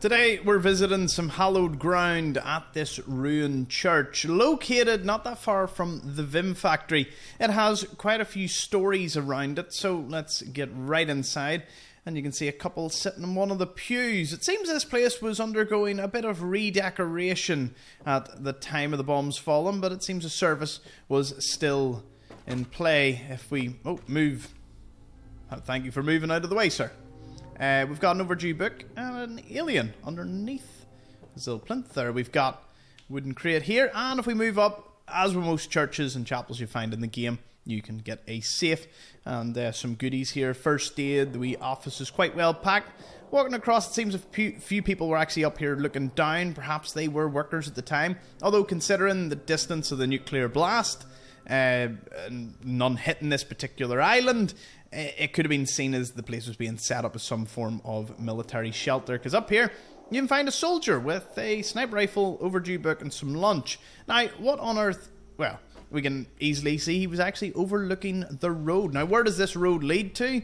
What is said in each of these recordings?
Today we're visiting some hallowed ground at this ruined church, located not that far from the Vim factory. It has quite a few stories around it, so let's get right inside. And you can see a couple sitting in one of the pews. It seems this place was undergoing a bit of redecoration at the time of the bombs falling, but it seems the service was still in play. If we move, thank you for moving out of the way, sir. We've got an overdue book and an alien underneath this little plinth there. We've got wooden crate here, and if we move up, as with most churches and chapels you find in the game, you can get a safe and some goodies here. First aid, the wee office is quite well packed. Walking across, it seems a few people were actually up here looking down. Perhaps they were workers at the time, although considering the distance of the nuclear blast, none hitting this particular island, it could have been seen as the place was being set up as some form of military shelter, because up here you can find a soldier with a sniper rifle, overdue book and some lunch. Now, what on earth? Well, we can easily see he was actually overlooking the road. Now, where does this road lead to?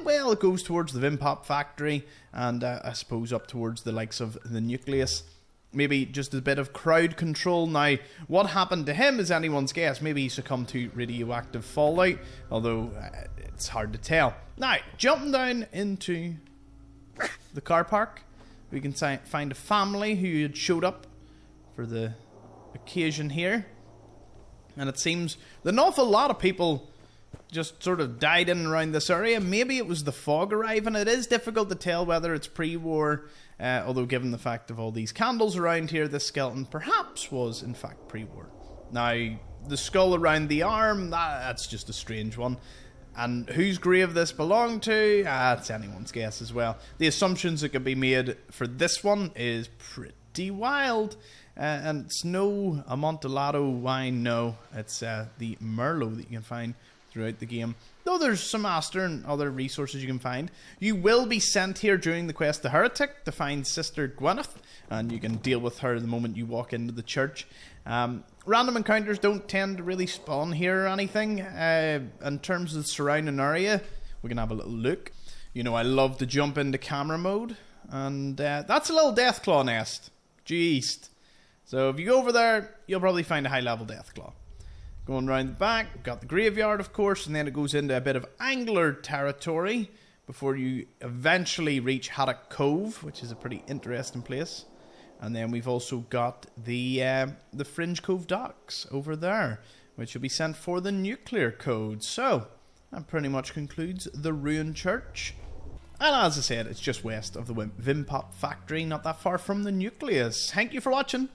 Well, it goes towards the Vim Pop factory and I suppose up towards the likes of the nucleus. Maybe just a bit of crowd control. Now, what happened to him is anyone's guess. Maybe he succumbed to radioactive fallout, although it's hard to tell. Now, jumping down into the car park, we can find a family who had showed up for the occasion here. And it seems that an awful lot of people just sort of died in and around this area. Maybe it was the fog arriving. It is difficult to tell whether it's pre-war, although given the fact of all these candles around here, this skeleton perhaps was in fact pre-war. Now, the skull around the arm, that's just a strange one. And whose grave this belonged to, it's anyone's guess as well. The assumptions that could be made for this one is pretty wild. And it's no Amontillado wine, no. It's the Merlot that you can find throughout the game. Though there's some Aster and other resources you can find. You will be sent here during the quest to Heretic to find Sister Gwyneth, and you can deal with her the moment you walk into the church. Random encounters don't tend to really spawn here or anything. In terms of the surrounding area, we can have a little look. You know, I love to jump into camera mode, and that's a little Deathclaw nest due east. So if you go over there, you'll probably find a high-level Deathclaw. Going around the back, we've got the graveyard, of course, and then it goes into a bit of angler territory before you eventually reach Haddock Cove, which is a pretty interesting place. And then we've also got the Fringe Cove docks over there, which will be sent for the nuclear code. So, that pretty much concludes the ruined church. And as I said, it's just west of the Vim Pop factory, not that far from the nucleus. Thank you for watching.